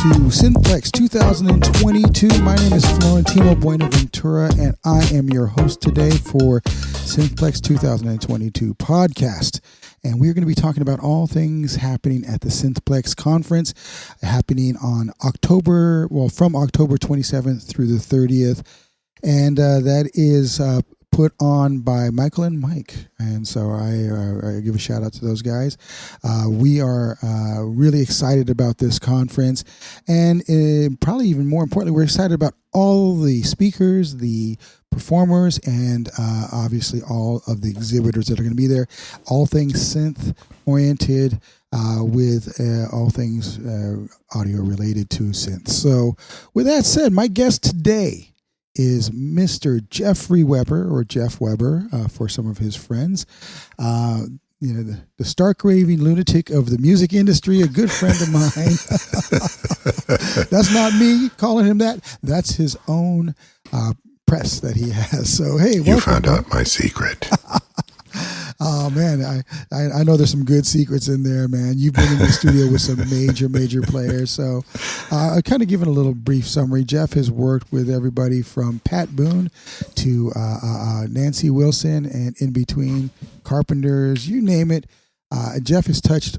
to Synthplex 2022. My name is Florentino Buenaventura, and I am your host today for Synthplex 2022 podcast. And we're going to be talking about all things happening at the Synthplex conference, happening on from October 27th through the 30th. And that is put on by Michael and Mike. And so I give a shout out to those guys. We are really excited about this conference. And probably even more importantly, we're excited about all the speakers, the performers, and obviously all of the exhibitors that are going to be there. All things synth oriented with all things audio related to synth. So with that said, my guest today is Mr. Jeffrey Weber, or Jeff Weber for some of his friends. The stark raving lunatic of the music industry, a good friend of mine. That's not me calling him that. That's his own press that he has. So, hey, welcome. You found out my secret. Oh, man, I know there's some good secrets in there, man. You've been in the studio with some major players. So I kind of given a little brief summary. Jeff has worked with everybody from Pat Boone to Nancy Wilson and in between, Carpenters, you name it. Jeff has touched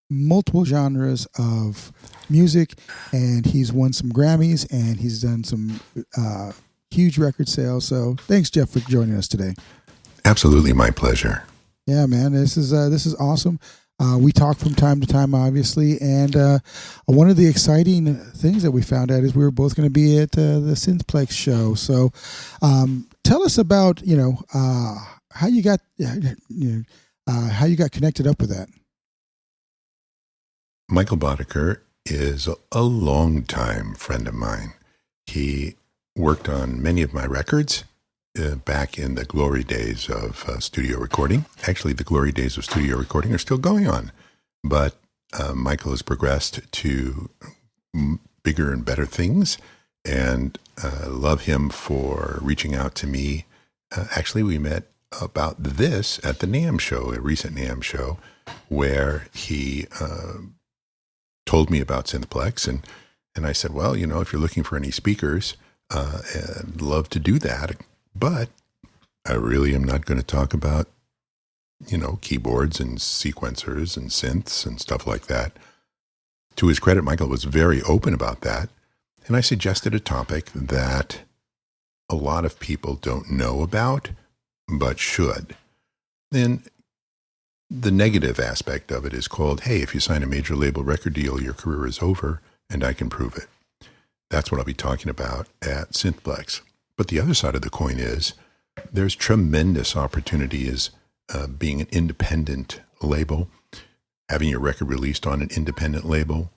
multiple genres of music, and he's won some Grammys, and he's done some huge record sales. So thanks, Jeff, for joining us today. Absolutely, my pleasure. Yeah, man, this is awesome. We talk from time to time, obviously, and one of the exciting things that we found out is we were both going to be at the Synthplex show. So, tell us about how you got connected up with that. Michael Boddicker is a longtime friend of mine. He worked on many of my records back in the glory days of studio recording. Actually, the glory days of studio recording are still going on, but Michael has progressed to bigger and better things, and love him for reaching out to me. Actually, we met about this at the NAMM show, a recent NAMM show, where he told me about Synthplex, and I said, well, if you're looking for any speakers, I'd love to do that. But I really am not going to talk about, keyboards and sequencers and synths and stuff like that. To his credit, Michael was very open about that. And I suggested a topic that a lot of people don't know about, but should. And the negative aspect of it is called, hey, if you sign a major label record deal, your career is over, and I can prove it. That's what I'll be talking about at Synthplex. But the other side of the coin is there's tremendous opportunity as being an independent label, having your record released on an independent label,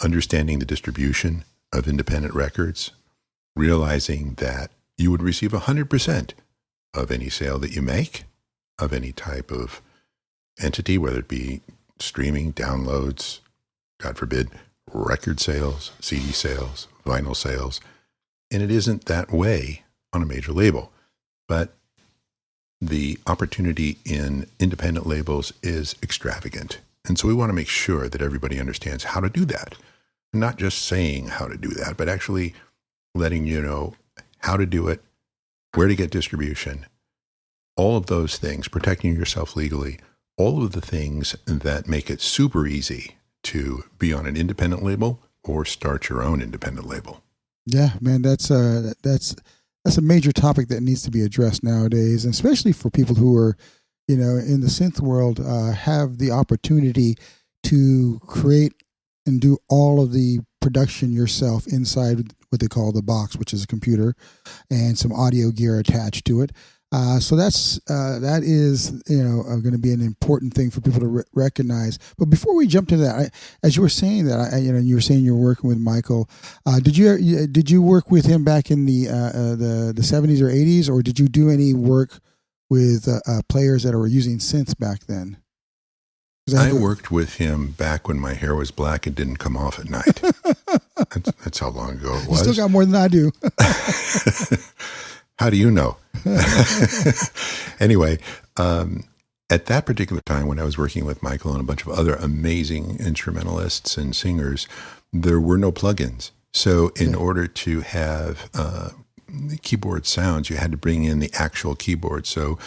understanding the distribution of independent records, realizing that you would receive 100% of any sale that you make, of any type of entity, whether it be streaming, downloads, God forbid, record sales, CD sales, vinyl sales. And it isn't that way on a major label. But the opportunity in independent labels is extravagant. And so we want to make sure that everybody understands how to do that. Not just saying how to do that, but actually letting you know how to do it, where to get distribution, all of those things, protecting yourself legally, all of the things that make it super easy to be on an independent label or start your own independent label. Yeah, man, that's a major topic that needs to be addressed nowadays, and especially for people who are, in the synth world, have the opportunity to create and do all of the production yourself inside what they call the box, which is a computer, and some audio gear attached to it. So that is going to be an important thing for people to recognize. But before we jump to that, as you were saying that, you were saying you're working with Michael. Did you work with him back in the 70s or 80s, or did you do any work with players that were using synths back then? I worked with him back when my hair was black and didn't come off at night. That's how long ago it was. You still got more than I do. How do you know? Anyway, at that particular time when I was working with Michael and a bunch of other amazing instrumentalists and singers, there were no plugins. So in order to have keyboard sounds, you had to bring in the actual keyboard. So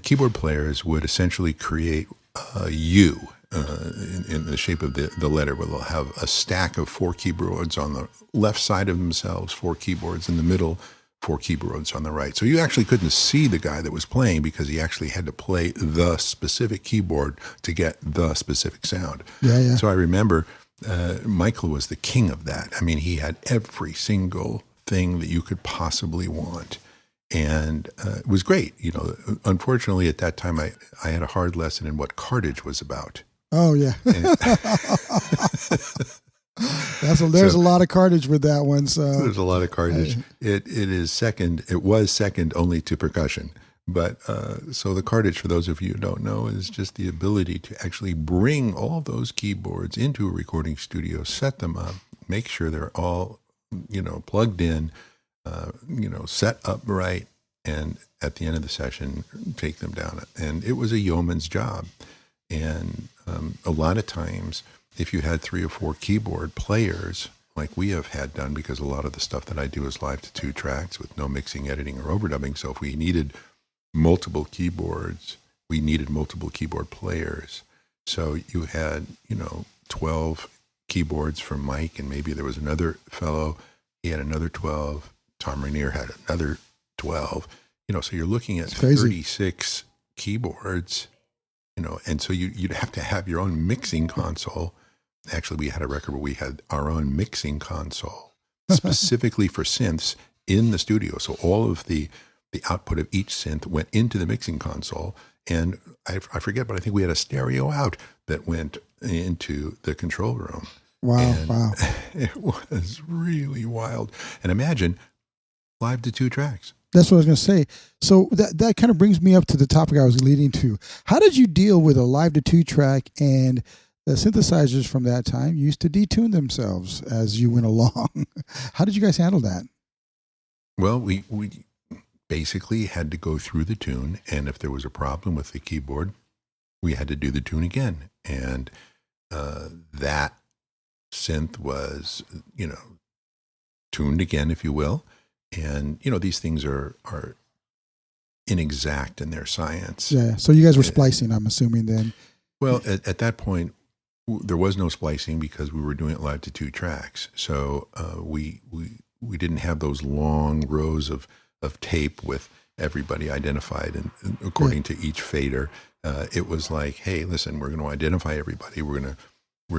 keyboard players would essentially create a U in the shape of the letter, where they'll have a stack of 4 keyboards on the left side of themselves, 4 keyboards in the middle, 4 keyboards on the right. So you actually couldn't see the guy that was playing because he actually had to play the specific keyboard to get the specific sound. Yeah. So I remember Michael was the king of that. I mean, he had every single thing that you could possibly want. And it was great. Unfortunately, at that time, I had a hard lesson in what cartage was about. Oh, yeah. There's a lot of cartage with that one. So there's a lot of cartage. It was second only to percussion. But so the cartage, for those of you who don't know, is just the ability to actually bring all those keyboards into a recording studio, set them up, make sure they're all, plugged in, set up right, and at the end of the session, take them down. And it was a yeoman's job. And a lot of times, if you had 3 or 4 keyboard players, like we have had done, because a lot of the stuff that I do is live to 2 tracks with no mixing, editing, or overdubbing. So if we needed multiple keyboards, we needed multiple keyboard players. So you had, 12 keyboards from Mike, and maybe there was another fellow, he had another 12. Tom Rainier had another 12. So you're looking at 36 keyboards, and so you'd have to have your own mixing console. Actually, we had a record where we had our own mixing console specifically for synths in the studio. So all of the output of each synth went into the mixing console. And I forget, but I think we had a stereo out that went into the control room. Wow. It was really wild. And imagine live to 2 tracks. That's what I was going to say. So that kind of brings me up to the topic I was leading to. How did you deal with a live to 2 track, and the synthesizers from that time used to detune themselves as you went along? How did you guys handle that? Well, we basically had to go through the tune, and if there was a problem with the keyboard, we had to do the tune again. And that synth was, tuned again, if you will. And, these things are inexact in their science. Yeah. So you guys were splicing, I'm assuming then. Well, at that point, there was no splicing because we were doing it live to 2 tracks. So we didn't have those long rows of tape with everybody identified and according to each fader. It was like, hey, listen, we're going to identify everybody. We're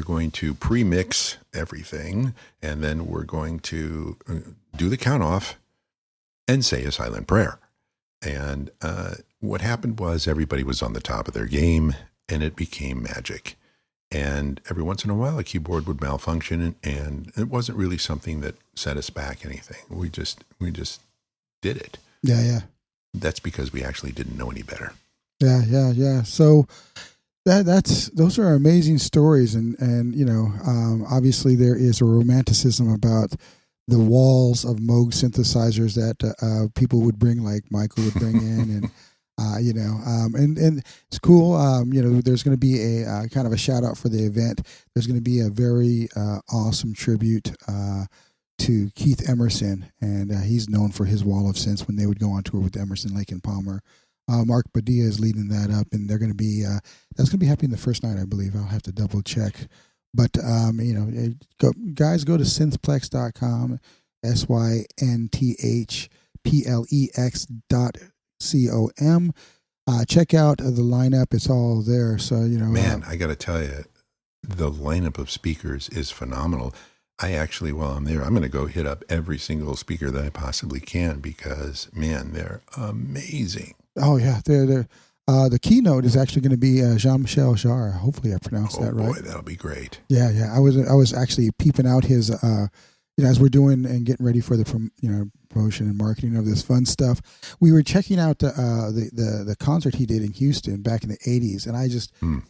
going to pre-mix everything, and then we're going to do the count off and say a silent prayer. And what happened was everybody was on the top of their game, and it became magic. And every once in a while, a keyboard would malfunction, and it wasn't really something that set us back anything. We just did it. Yeah. That's because we actually didn't know any better. Yeah. So those are amazing stories, and obviously there is a romanticism about the walls of Moog synthesizers that people would bring, like Michael would bring in, and it's cool. There's going to be a kind of a shout out for the event. There's going to be a very awesome tribute to Keith Emerson, and he's known for his wall of synths when they would go on tour with Emerson, Lake and Palmer. Mark Padilla is leading that up, and they're going to be that's going to be happening the first night, I believe. I'll have to double check. But, guys, go to synthplex.com, synthplex.com. Check out the lineup. It's all there. So, Man, I got to tell you, the lineup of speakers is phenomenal. I actually, while I'm there, I'm going to go hit up every single speaker that I possibly can because, man, they're amazing. Oh, yeah. They're the keynote is actually going to be Jean-Michel Jarre. Hopefully I pronounced that right. Oh, boy, that'll be great. Yeah. I was actually peeping out his, as we're doing and getting ready for the promotion and marketing of this fun stuff. We were checking out the concert he did in Houston back in the 80s, and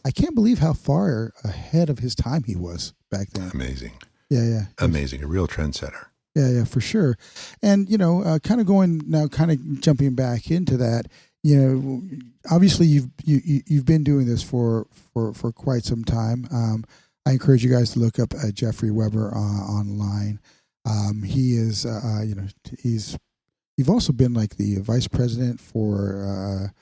I can't believe how far ahead of his time he was back then. Amazing. Yeah. Amazing. A real trendsetter. Yeah, for sure. And, kind of jumping back into that, Obviously you've been doing this for quite some time. I encourage you guys to look up Jeffrey Weber online. He is, you've also been like the vice president for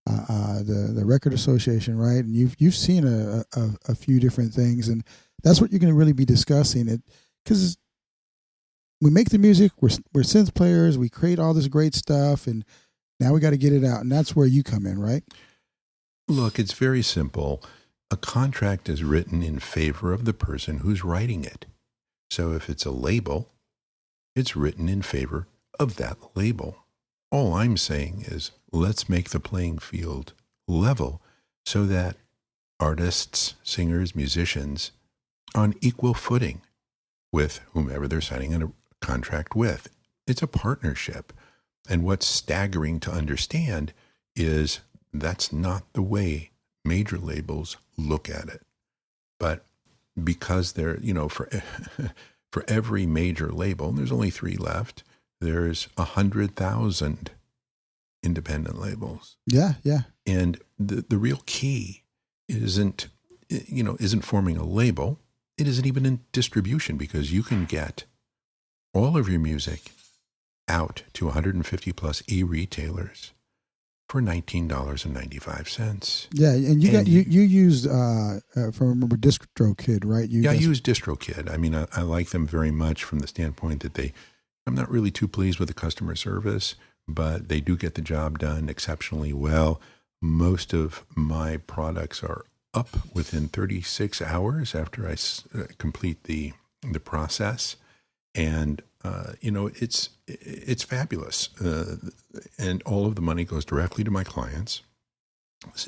the Record Association, right? And you've seen a few different things, and that's what you're going to really be discussing. It because we make the music, we're synth players, we create all this great stuff, and now we got to get it out, and that's where you come in, right? Look, it's very simple. A contract is written in favor of the person who's writing it. So if it's a label, it's written in favor of that label. All I'm saying is let's make the playing field level so that artists, singers, musicians on equal footing with whomever they're signing a contract with. It's a partnership. And what's staggering to understand is that's not the way major labels look at it. But because they're, for every major label, and there's only 3 left, there's 100,000 independent labels. Yeah, yeah. And the real key isn't forming a label. It isn't even in distribution, because you can get all of your music out to 150 plus e-retailers for $19.95. Yeah, and you used, if I remember, DistroKid, right? I use DistroKid. I mean, I like them very much from the standpoint that I'm not really too pleased with the customer service, but they do get the job done exceptionally well. Most of my products are up within 36 hours after I complete the process. And, it's fabulous. And all of the money goes directly to my clients.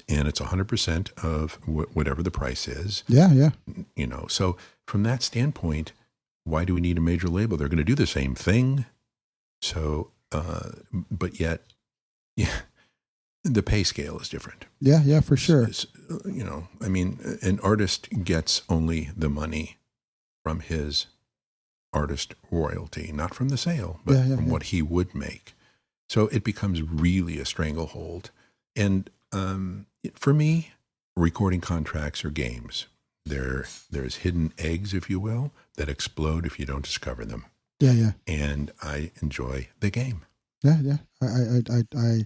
And it's 100% of whatever the price is. Yeah, yeah. So from that standpoint, why do we need a major label? They're going to do the same thing. So, but yet, the pay scale is different. Yeah, yeah, for sure. An artist gets only the money from his artist royalty, not from the sale, but from what he would make. So it becomes really a stranglehold. And for me, recording contracts are games. There's hidden eggs, if you will, that explode if you don't discover them. Yeah, yeah. And I enjoy the game. Yeah, yeah. I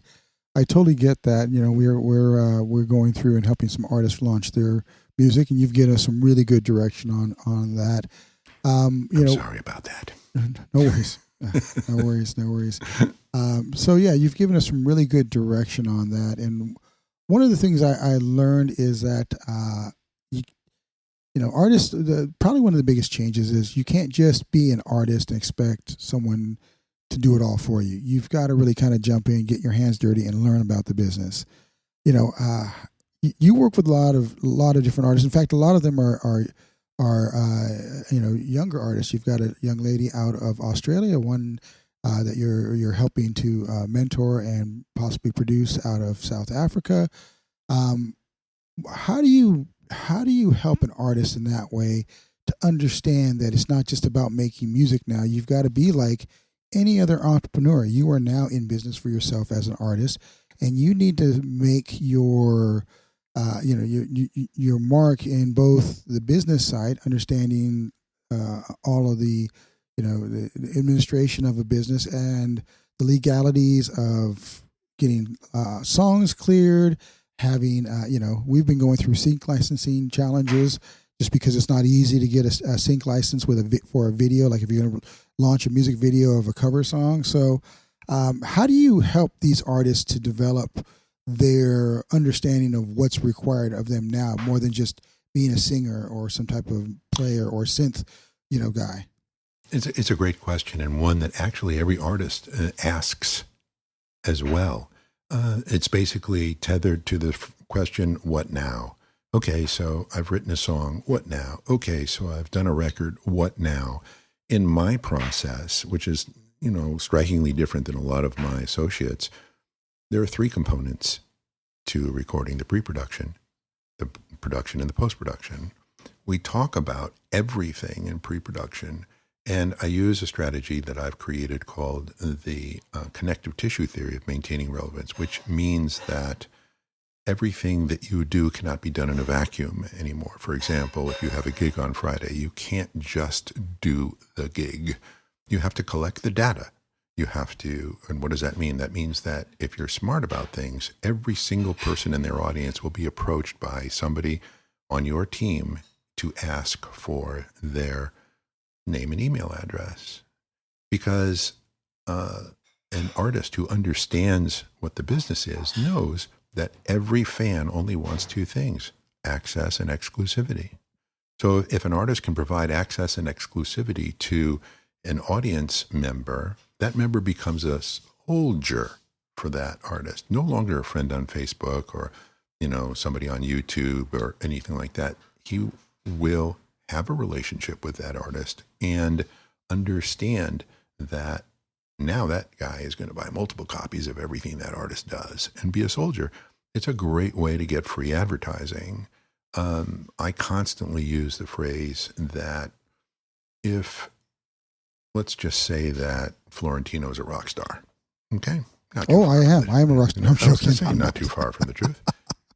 totally get that. We're going through and helping some artists launch their music, and you've given us some really good direction on that. I'm sorry about that. No worries. No worries. So yeah, you've given us some really good direction on that. And one of the things I learned is that, artists, probably one of the biggest changes is you can't just be an artist and expect someone to do it all for you. You've got to really kind of jump in, get your hands dirty, and learn about the business. You work with a lot of different artists. In fact, a lot of them are younger artists. You've got a young lady out of Australia, one that you're helping to mentor and possibly produce out of South Africa. How do you help an artist in that way to understand that it's not just about making music now? You've got to be like any other entrepreneur. You are now in business for yourself as an artist, and you need to make your mark in both the business side, understanding all of the administration of a business and the legalities of getting songs cleared, having we've been going through sync licensing challenges just because it's not easy to get a sync license for a video, like if you're going to launch a music video of a cover song. So how do you help these artists to develop their understanding of what's required of them now, more than just being a singer or some type of player or synth, guy? It's a great question, and one that actually every artist asks as well. It's basically tethered to the question, what now? Okay, so I've written a song, what now? Okay, so I've done a record, what now? In my process, which is, strikingly different than a lot of my associates, there are 3 components to recording: the pre-production, the production, and the post-production. We talk about everything in pre-production And I use a strategy that I've created called the connective tissue theory of maintaining relevance, which means that everything that you do cannot be done in a vacuum anymore. For example, if you have a gig on Friday, you can't just do the gig. You have to collect the data. You have to, and what does that mean? That means that if you're smart about things, every single person in their audience will be approached by somebody on your team to ask for their name and email address. Because an artist who understands what the business is knows that every fan only wants two things: access and exclusivity. So if an artist can provide access and exclusivity to an audience member, that member becomes a soldier for that artist, no longer a friend on Facebook or, somebody on YouTube or anything like that. He will have a relationship with that artist and understand that now that guy is going to buy multiple copies of everything that artist does and be a soldier. It's a great way to get free advertising. I constantly use the phrase that let's just say that Florentino is a rock star. Okay? I am a rock star. I'm joking. Not too far from the truth.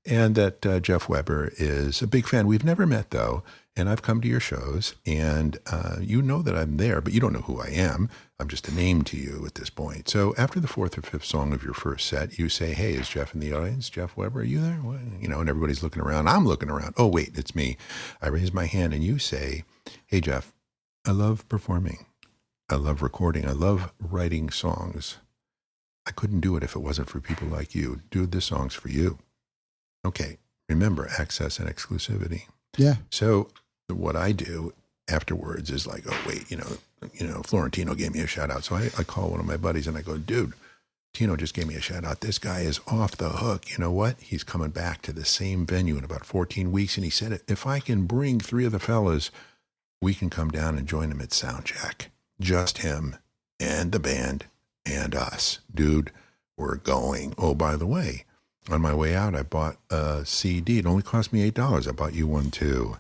And that Jeff Weber is a big fan. We've never met, though, and I've come to your shows, and you know that I'm there, but you don't know who I am. I'm just a name to you at this point. So after the fourth or fifth song of your first set, you say, "Hey, is Jeff in the audience? Jeff Weber, are you there?" Well, and everybody's looking around. I'm looking around. Oh, wait, it's me. I raise my hand, and you say, "Hey, Jeff, I love performing. I love recording. I love writing songs. I couldn't do it if it wasn't for people like you. Dude, this song's for you." Okay, remember access and exclusivity. Yeah. So what I do afterwards is like, oh, wait, Florentino gave me a shout out. So I call one of my buddies and I go, "Dude, Tino just gave me a shout out. This guy is off the hook. You know what? He's coming back to the same venue in about 14 weeks. And he said, if I can bring 3 of the fellas, we can come down and join him at Soundcheck. Just him and the band and us. Dude, we're going. Oh, by the way, on my way out, I bought a CD. It only cost me $8. I bought you one too."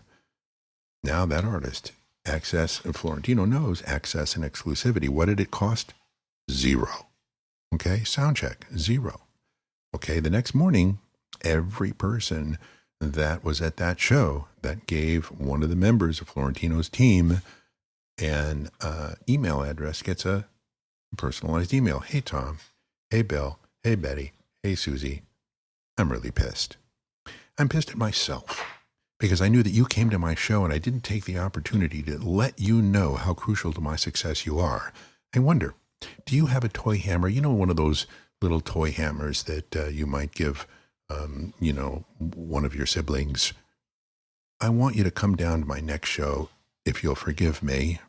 Now that artist, access, and Florentino knows access and exclusivity. What did it cost? $0. Okay, Soundcheck, $0. Okay, the next morning, every person that was at that show that gave one of the members of Florentino's team an email address gets a personalized email. "Hey, Tom. Hey, Bill. Hey, Betty. Hey, Susie. I'm really pissed. I'm pissed at myself because I knew that you came to my show and I didn't take the opportunity to let you know how crucial to my success you are. I wonder, do you have a toy hammer? One of those little toy hammers that you might give, one of your siblings. I want you to come down to my next show, if you'll forgive me.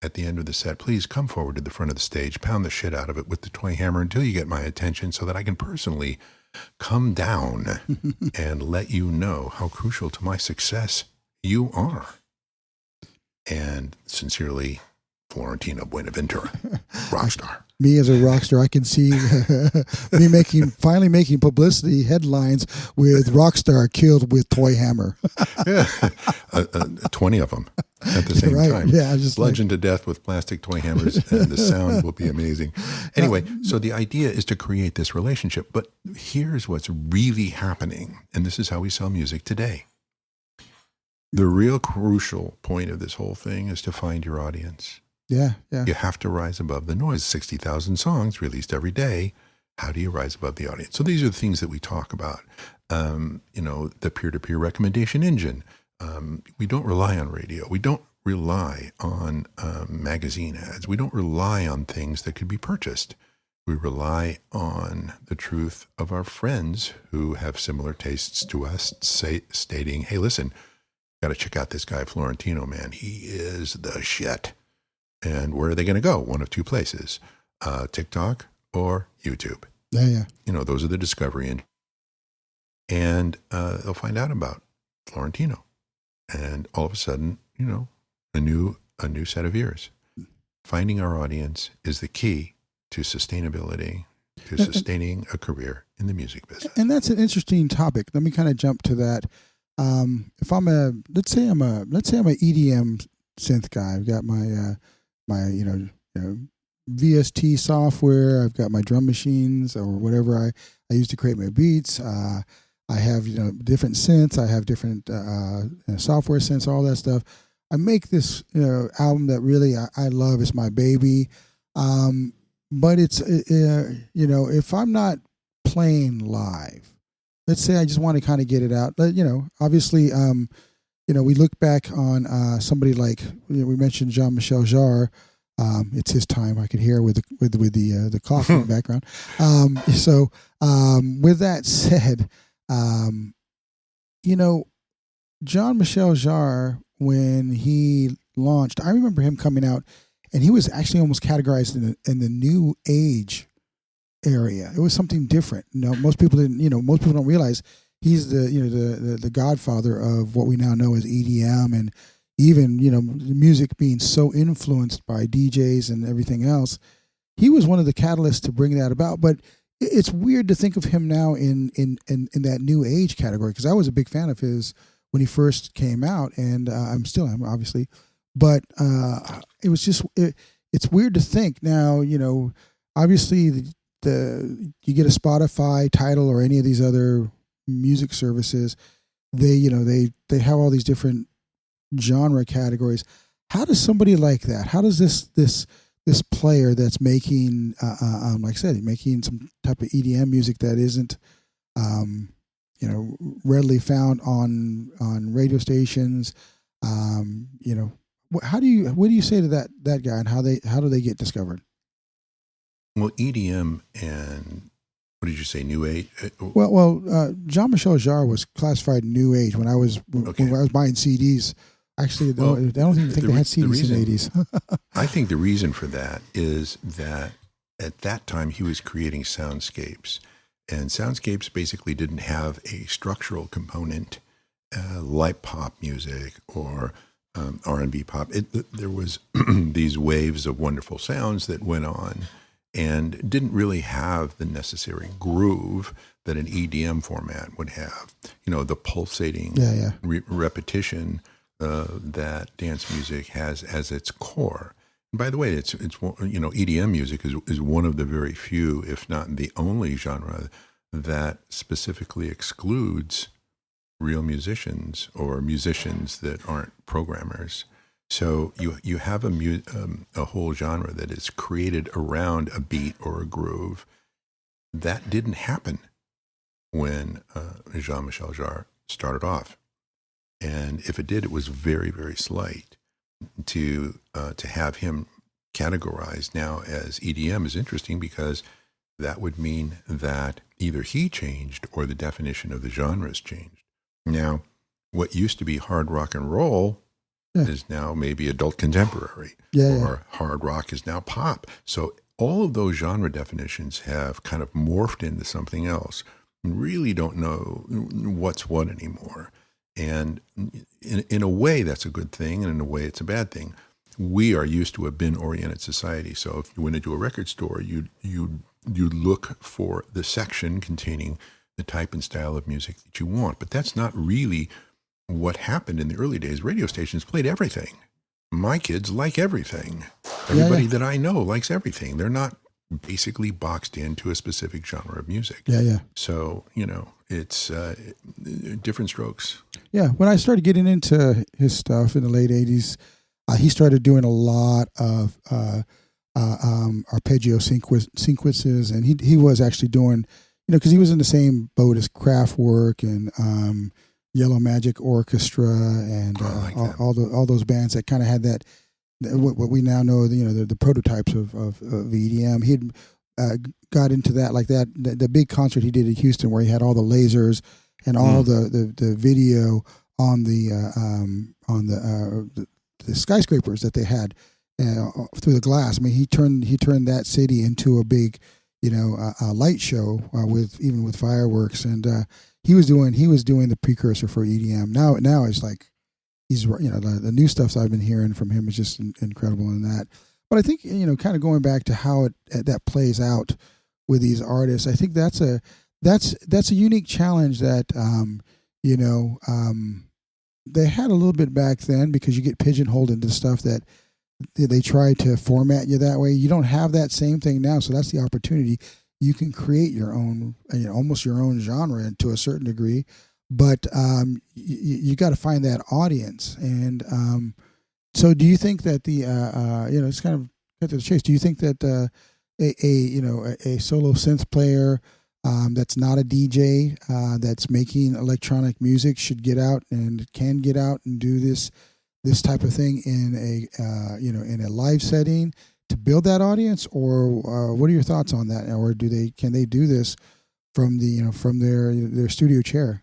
At the end of the set, please come forward to the front of the stage, pound the shit out of it with the toy hammer until you get my attention so that I can personally come down and let you know how crucial to my success you are. And sincerely, Florentino Buenaventura, rock star." Me as a rock star, I can see me finally making publicity headlines with rock star killed with toy hammer. Yeah, 20 of them at the same time. Yeah, bludgeoned to death with plastic toy hammers, and the sound will be amazing. Anyway, so the idea is to create this relationship. But here's what's really happening, and this is how we sell music today. The real crucial point of this whole thing is to find your audience. Yeah. You have to rise above the noise. 60,000 songs released every day. How do you rise above the audience? So these are the things that we talk about. The peer-to-peer recommendation engine. We don't rely on radio. We don't rely on magazine ads. We don't rely on things that could be purchased. We rely on the truth of our friends who have similar tastes to us, stating, "Hey, listen, got to check out this guy Florentino, man. He is the shit." And where are they going to go? One of two places, TikTok or YouTube. Yeah. Those are the discovery and they'll find out about Florentino. And all of a sudden, a new set of ears. Finding our audience is the key to sustainability, to sustaining a career in the music business. And that's an interesting topic. Let me kind of jump to that. If I'm let's say I'm a EDM synth guy. I've got my my VST software. I've got my drum machines or whatever I use to create my beats. I have different synths. I have different software synths, all that stuff. I make this album that really I love. It's my baby. But it's if I'm not playing live, let's say I just want to kind of get it out. Obviously, we look back on somebody like we mentioned Jean-Michel Jarre. It's his time. I can hear with the cough in the background. With that said, Jean-Michel Jarre, when he launched, I remember him coming out, and he was actually almost categorized in the new age area. It was something different. Most people didn't. Most people don't realize he's the godfather of what we now know as EDM, and even music being so influenced by DJs and everything else. He was one of the catalysts to bring that about. But it's weird to think of him now in that new age category, because I was a big fan of his when he first came out, and I'm still am, obviously. But it was just it's weird to think now. Obviously you get a Spotify, Tidal, or any of these other music services. They have all these different genre categories. How does somebody like that? How does this player that's making like I said, making some type of EDM music that isn't readily found on radio stations, what do you say to that guy, and how do they get discovered? Well, EDM and what did you say, New Age? Well, Jean-Michel Jarre was classified New Age when I was buying CDs. Actually, I don't even think they had CDs in the 80s. I think the reason for that is that at that time he was creating soundscapes, and soundscapes basically didn't have a structural component like pop music or R&B pop. There was these waves of wonderful sounds that went on and didn't really have the necessary groove that an EDM format would have. The pulsating repetition that dance music has as its core. And by the way, it's EDM music is one of the very few, if not the only genre that specifically excludes real musicians or musicians that aren't programmers. So you have a whole genre that is created around a beat or a groove. That didn't happen when Jean-Michel Jarre started off. And if it did, it was very, very slight. To have him categorized now as EDM is interesting, because that would mean that either he changed or the definition of the genre has changed. Now, what used to be hard rock and roll is now maybe adult contemporary, or hard rock is now pop. So all of those genre definitions have kind of morphed into something else. You really don't know what's what anymore. And in a way, that's a good thing, and in a way, it's a bad thing. We are used to a bin-oriented society. So if you went into a record store, you look for the section containing the type and style of music that you want. But that's not really what happened in the early days. Radio stations played everything. My kids like everything. Everybody that I know likes everything. They're not basically boxed into a specific genre of music. So, it's different strokes. Yeah, when I started getting into his stuff in the late 80s, he started doing a lot of arpeggio sequences, and he was actually doing, because he was in the same boat as Kraftwerk and Yellow Magic Orchestra and all those bands that kind of had that, what we now know, the prototypes of EDM. He had got into that, like that the big concert he did in Houston, where he had all the lasers and all the video on the skyscrapers that they had through the glass. I mean, he turned that city into a big a light show with fireworks, and he was doing the precursor for EDM. Now it's like he's the new stuff I've been hearing from him is just incredible in that. But I think kind of going back to how that plays out with these artists, I think that's a unique challenge that they had a little bit back then, because you get pigeonholed into stuff that they try to format you that way. You don't have that same thing now, so that's the opportunity. You can create your own, almost your own genre to a certain degree, but you got to find that audience. And so, do you think that it's kind of cut to the chase. Do you think that a solo synth player that's not a DJ that's making electronic music should get out and can get out and do this type of thing in a live setting to build that audience, or what are your thoughts on that? Or can they do this from their studio chair?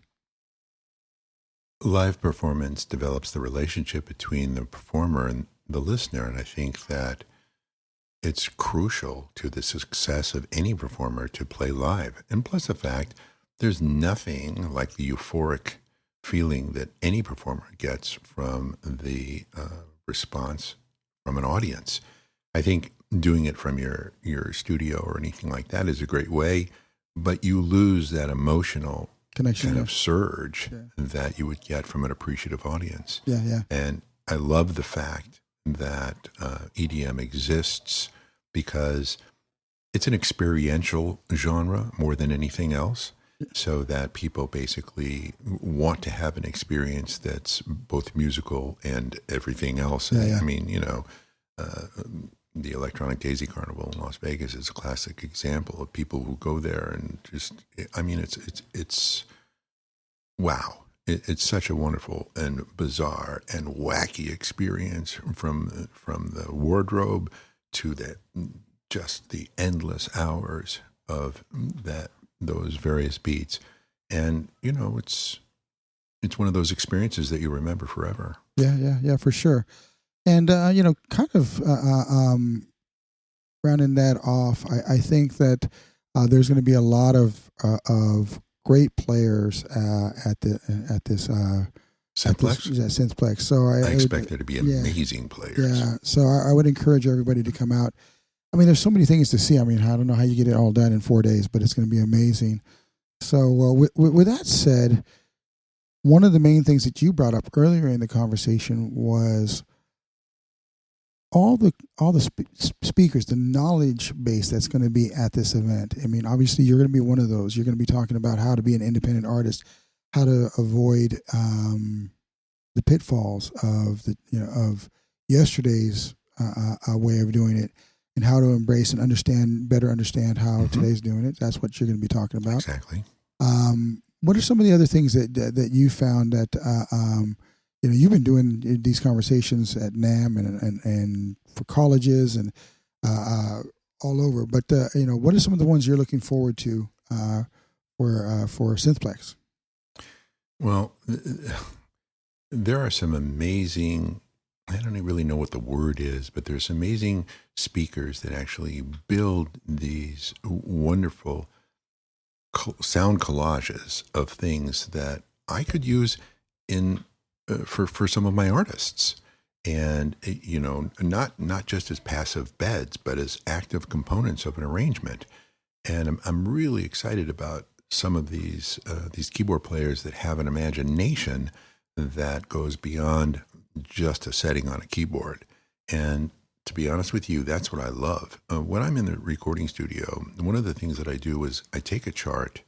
Live performance develops the relationship between the performer and the listener, and I think that it's crucial to the success of any performer to play live. And plus the fact, there's nothing like the euphoric feeling that any performer gets from the response from an audience. I think doing it from your studio or anything like that is a great way, but you lose that emotional connection, kind of surge that you would get from an appreciative audience. Yeah. And I love the fact that EDM exists because it's an experiential genre more than anything else, so that people basically want to have an experience that's both musical and everything else. Yeah. I mean, the Electronic Daisy Carnival in Las Vegas is a classic example of people who go there and just, I mean, it's wow. It's such a wonderful and bizarre and wacky experience from the wardrobe to just the endless hours of those various beats. And, it's one of those experiences that you remember forever. Yeah, for sure. And, kind of rounding that off, I think that there's going to be a lot of great players at this Synthplex? Synthplex. So I expect there to be amazing players. Yeah. So I would encourage everybody to come out. I mean, there's so many things to see. I mean, I don't know how you get it all done in 4 days, but it's going to be amazing. So with that said, one of the main things that you brought up earlier in the conversation was all the speakers, the knowledge base that's going to be at this event. I mean, obviously, you're going to be one of those. You're going to be talking about how to be an independent artist, how to avoid the pitfalls of of yesterday's way of doing it, and how to embrace and better understand how today's doing it. That's what you're going to be talking about. Exactly. What are some of the other things that you found that you've been doing these conversations at NAM and for colleges and all over, but what are some of the ones you're looking forward to for Synthplex? Well, there are some amazing, I don't really know what the word is, but there's amazing speakers that actually build these wonderful sound collages of things that I could use in for some of my artists, and not just as passive beds, but as active components of an arrangement. And I'm really excited about some of these keyboard players that have an imagination that goes beyond just a setting on a keyboard. And to be honest with you, that's what I love. When I'm in the recording studio, one of the things that I do is I take a chart,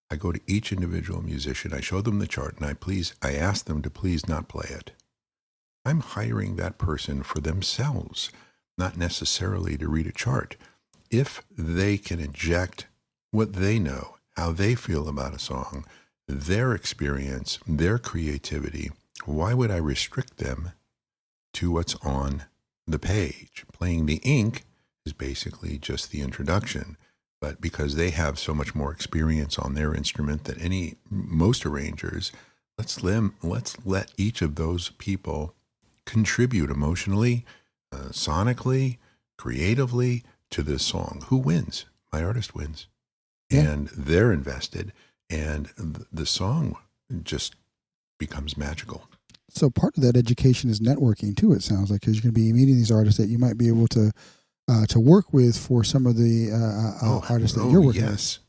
I go to each individual musician, I show them the chart, and I ask them to please not play it. I'm hiring that person for themselves, not necessarily to read a chart. If they can inject what they know, how they feel about a song, their experience, their creativity, why would I restrict them to what's on the page? Playing the ink is basically just the introduction, but because they have so much more experience on their instrument than most arrangers, let's let each of those people contribute emotionally, sonically, creatively to this song. Who wins? My artist wins. Yeah. And they're invested, and the song just becomes magical. So part of that education is networking too, it sounds like, because you're going to be meeting these artists that you might be able to work with for some of the artists that you're working with. Yes.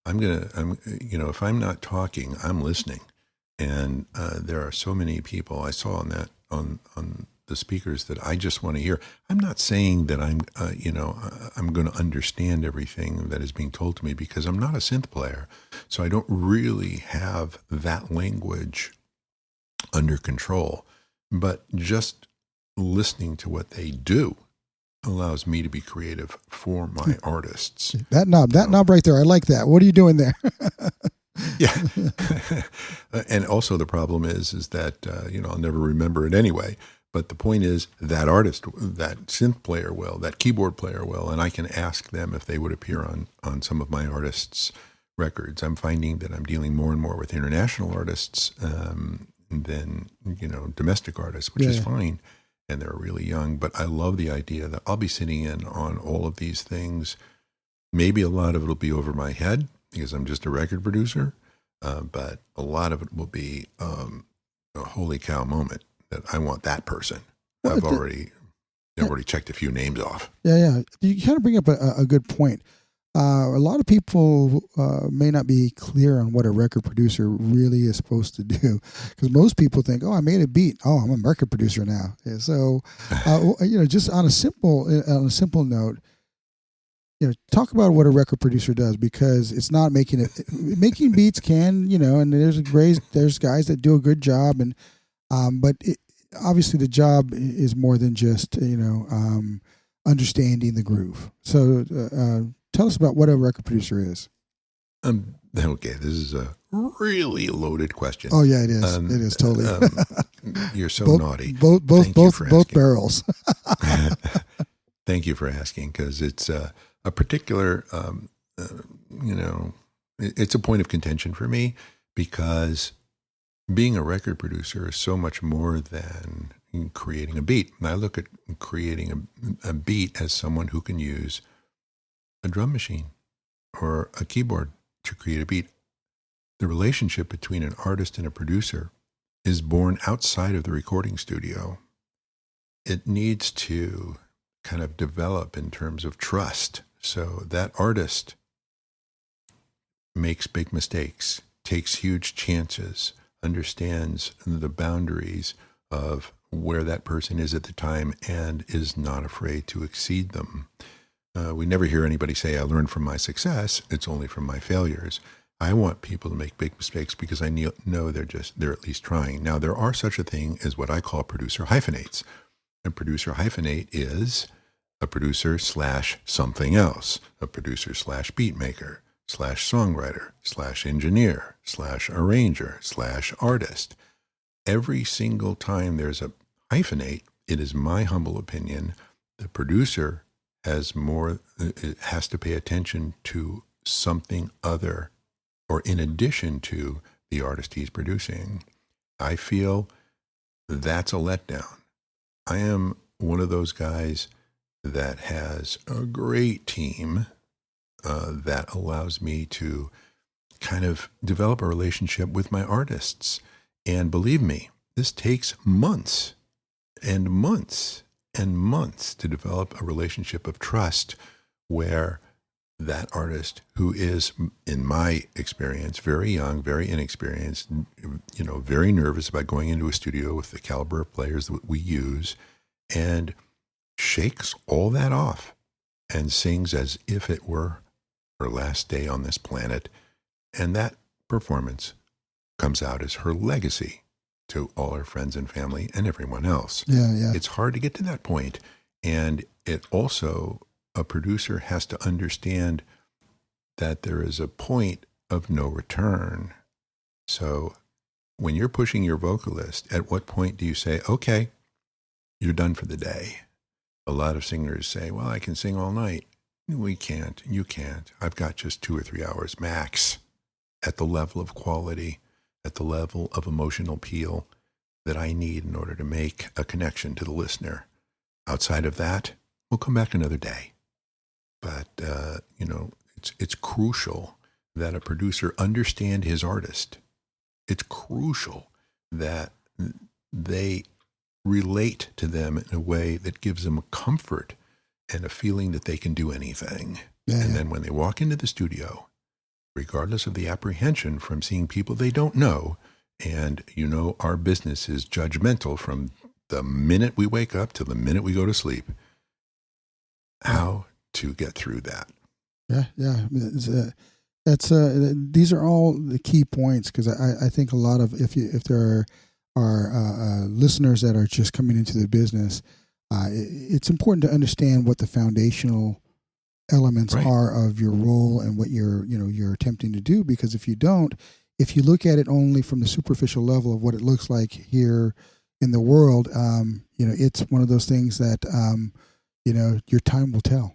If I'm not talking, I'm listening. And there are so many people I saw on the the speakers that I just want to hear. I'm not saying that I'm going to understand everything that is being told to me, because I'm not a synth player. So I don't really have that language under control. But just listening to what they do allows me to be creative for my artists. That knob right there, I like that. What are you doing there? Yeah. And also the problem is that, I'll never remember it anyway. But the point is that artist, that synth player will, that keyboard player will, and I can ask them if they would appear on some of my artists' records. I'm finding that I'm dealing more and more with international artists than, domestic artists, which is fine. And they're really young. But I love the idea that I'll be sitting in on all of these things. Maybe a lot of it will be over my head because I'm just a record producer. But a lot of it will be a holy cow moment that I want that person. Well, I've already checked a few names off. Yeah. You kind of bring up a good point. A lot of people may not be clear on what a record producer really is supposed to do, because most people think, "Oh, I made a beat. Oh, I'm a record producer now." Yeah, so, just on a simple note, talk about what a record producer does, because it's not making beats can, and there's guys that do a good job, and but obviously the job is more than just understanding the groove. So. Tell us about what a record producer is. Okay, this is a really loaded question. Oh yeah, it is. It is totally. You're so naughty. Both barrels. Thank you for asking, because it's a particular, it's a point of contention for me, because being a record producer is so much more than creating a beat. And I look at creating a beat as someone who can use a drum machine or a keyboard to create a beat. The relationship between an artist and a producer is born outside of the recording studio. It needs to kind of develop in terms of trust. So that artist makes big mistakes, takes huge chances, understands the boundaries of where that person is at the time, and is not afraid to exceed them. We never hear anybody say, "I learned from my success. It's only from my failures." I want people to make big mistakes because I know they're at least trying. Now, there are such a thing as what I call producer hyphenates. A producer hyphenate is a producer / something else, a producer / beat maker / songwriter / engineer / arranger / artist. Every single time there's a hyphenate, it is my humble opinion, the producer has to pay attention to something other, or in addition to the artist he's producing. I feel that's a letdown. I am one of those guys that has a great team that allows me to kind of develop a relationship with my artists. And believe me, this takes months and months and months to develop a relationship of trust, where that artist, who is, in my experience, very young, very inexperienced, very nervous about going into a studio with the caliber of players that we use, and shakes all that off and sings as if it were her last day on this planet. And that performance comes out as her legacy to all her friends and family and everyone else. Yeah. It's hard to get to that point. And it also, a producer has to understand that there is a point of no return. So when you're pushing your vocalist, at what point do you say, "Okay, you're done for the day"? A lot of singers say, "Well, I can sing all night." We can't. You can't. I've got just 2 or 3 hours max at the level of quality, at the level of emotional appeal that I need in order to make a connection to the listener. Outside of that, we'll come back another day. But, it's crucial that a producer understand his artist. It's crucial that they relate to them in a way that gives them a comfort and a feeling that they can do anything. Yeah. And then when they walk into the studio, regardless of the apprehension from seeing people they don't know, and our business is judgmental from the minute we wake up till the minute we go to sleep. How to get through that. Yeah. These are all the key points, because I think a lot of, if there are listeners that are just coming into the business, it's important to understand what the foundational elements are of your role and what you're attempting to do. Because if you look at it only from the superficial level of what it looks like here in the world, it's one of those things that your time will tell.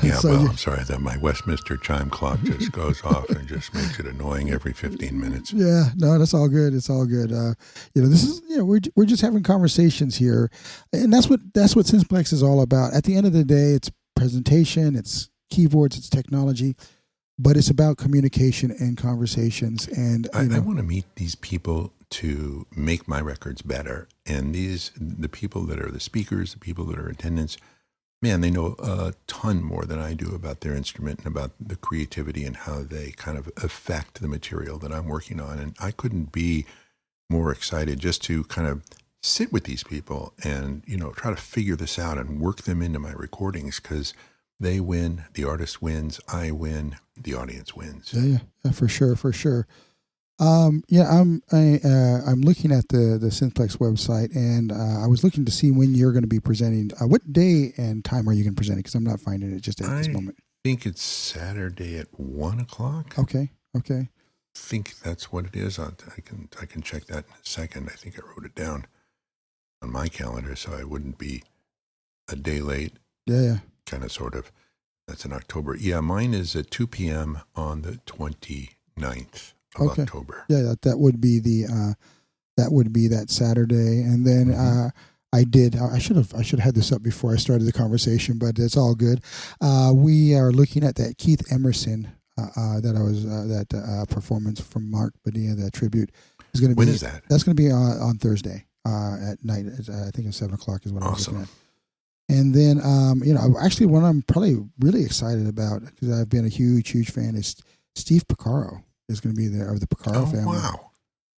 Yeah, I'm sorry that my Westminster chime clock just goes off and just makes it annoying every 15 minutes. Yeah, no, that's all good. It's all good. This is, we're just having conversations here, and that's what Synthplex is all about. At the end of the day, it's presentation, it's keyboards, it's technology, but it's about communication and conversations. And I want to meet these people to make my records better. And the people that are the speakers, the people that are attendants, man, they know a ton more than I do about their instrument and about the creativity and how they kind of affect the material that I'm working on. And I couldn't be more excited just to kind of sit with these people and, try to figure this out and work them into my recordings, because they win, the artist wins, I win, the audience wins. Yeah, for sure. I'm looking at the Synthplex website, and I was looking to see when you're going to be presenting. What day and time are you going to present it? Because I'm not finding it just at this moment. I think it's Saturday at 1:00. Okay. I think that's what it is. I can check that in a second. I think I wrote it down on my calendar so I wouldn't be a day late. Yeah. Kind of, sort of. That's in October. Yeah, mine is at 2 p.m. on the 29th. October. Yeah, that would be that Saturday. And then I should have had this up before I started the conversation, but it's all good. We are looking at that Keith Emerson that performance from Mark Padilla, that tribute is going to be. When is that? That's going to be on Thursday at night. I think it's 7:00 is what I was looking at. And then actually what I'm probably really excited about, because I've been a huge fan, is Steve Porcaro is going to be there, of the Porcaro family. Wow.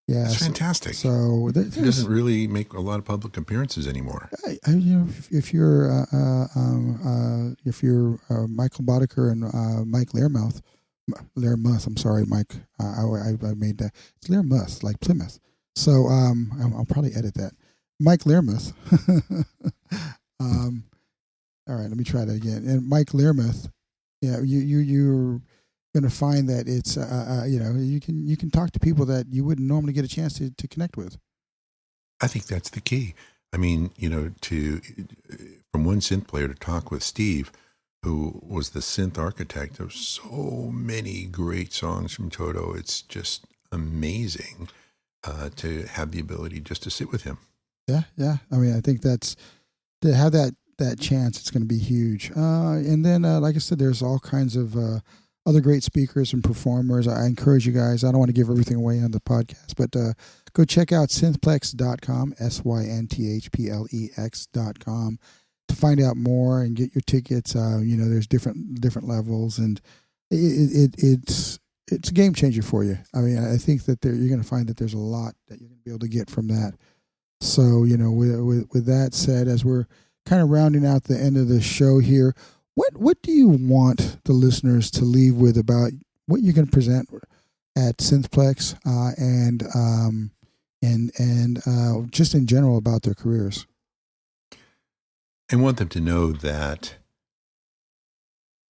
Yeah. That's fantastic. So he doesn't really make a lot of public appearances anymore. If you're Michael Boddicker and Mike Learmouth, I'm sorry, Mike. I made that. It's Learmouth, like Plymouth. So I'll probably edit that. Mike Learmouth. All right, let me try that again. And Mike Learmouth, you're going to find that it's you can talk to people that you wouldn't normally get a chance to connect with. I think that's the key. I mean, from one synth player to talk with Steve, who was the synth architect of so many great songs from Toto. It's just amazing to have the ability just to sit with him. Yeah. I mean, I think that's, to have that chance, it's going to be huge. And then, like I said, there's all kinds of other great speakers and performers. I encourage you guys. I don't want to give everything away on the podcast, but go check out synthplex.com, synthplex.com, to find out more and get your tickets. There's different levels, and it's a game changer for you. I mean, I think that you're going to find that there's a lot that you're going to be able to get from that. So, with that said, as we're kind of rounding out the end of the show here, what do you want the listeners to leave with about what you're going to present at Synthplex and just in general about their careers? I want them to know that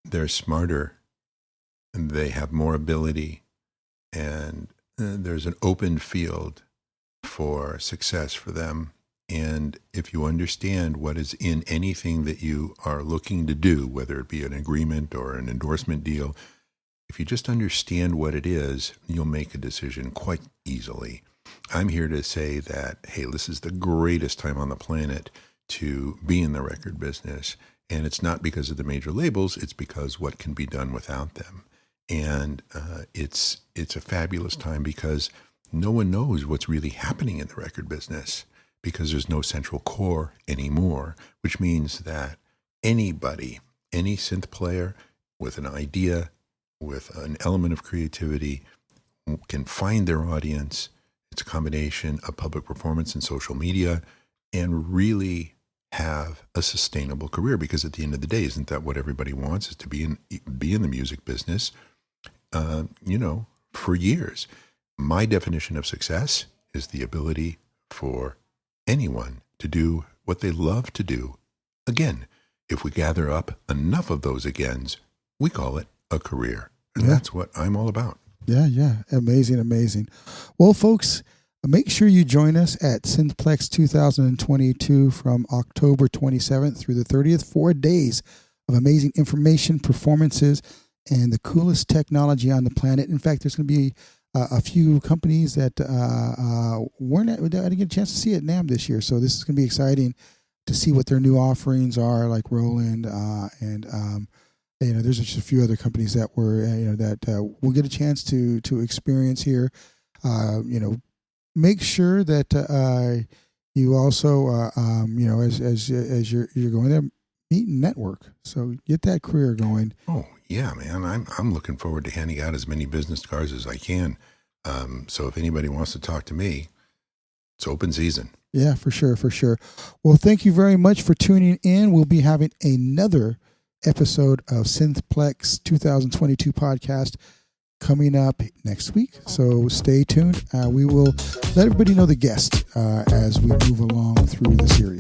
they're smarter and they have more ability, and there's an open field for success for them. And if you understand what is in anything that you are looking to do, whether it be an agreement or an endorsement deal, if you just understand what it is, you'll make a decision quite easily. I'm here to say that, hey, this is the greatest time on the planet to be in the record business. And it's not because of the major labels, it's because what can be done without them. And it's a fabulous time because no one knows what's really happening in the record business, because there's no central core anymore, which means that anybody, any synth player with an idea, with an element of creativity, can find their audience. It's a combination of public performance and social media and really have a sustainable career. Because at the end of the day, isn't that what everybody wants, is to be in the music business, for years? My definition of success is the ability for anyone to do what they love to do. Again, if we gather up enough of those agains, we call it a career. And that's what I'm all about. Yeah. Amazing. Well, folks, make sure you join us at Synthplex 2022 from October 27th through the 30th. 4 days of amazing information, performances, and the coolest technology on the planet. In fact, there's going to be a few companies that I didn't get a chance to see at NAMM this year. So this is going to be exciting to see what their new offerings are, like Roland and there's just a few other companies that we'll get a chance to experience here. Make sure that you also as you're going there, meet and network. So get that career going. Oh yeah, man! I'm looking forward to handing out as many business cards as I can. So if anybody wants to talk to me, it's open season. Yeah, for sure. Well, thank you very much for tuning in. We'll be having another episode of Synthplex 2022 podcast coming up next week. So stay tuned. We will let everybody know the guest as we move along through the series.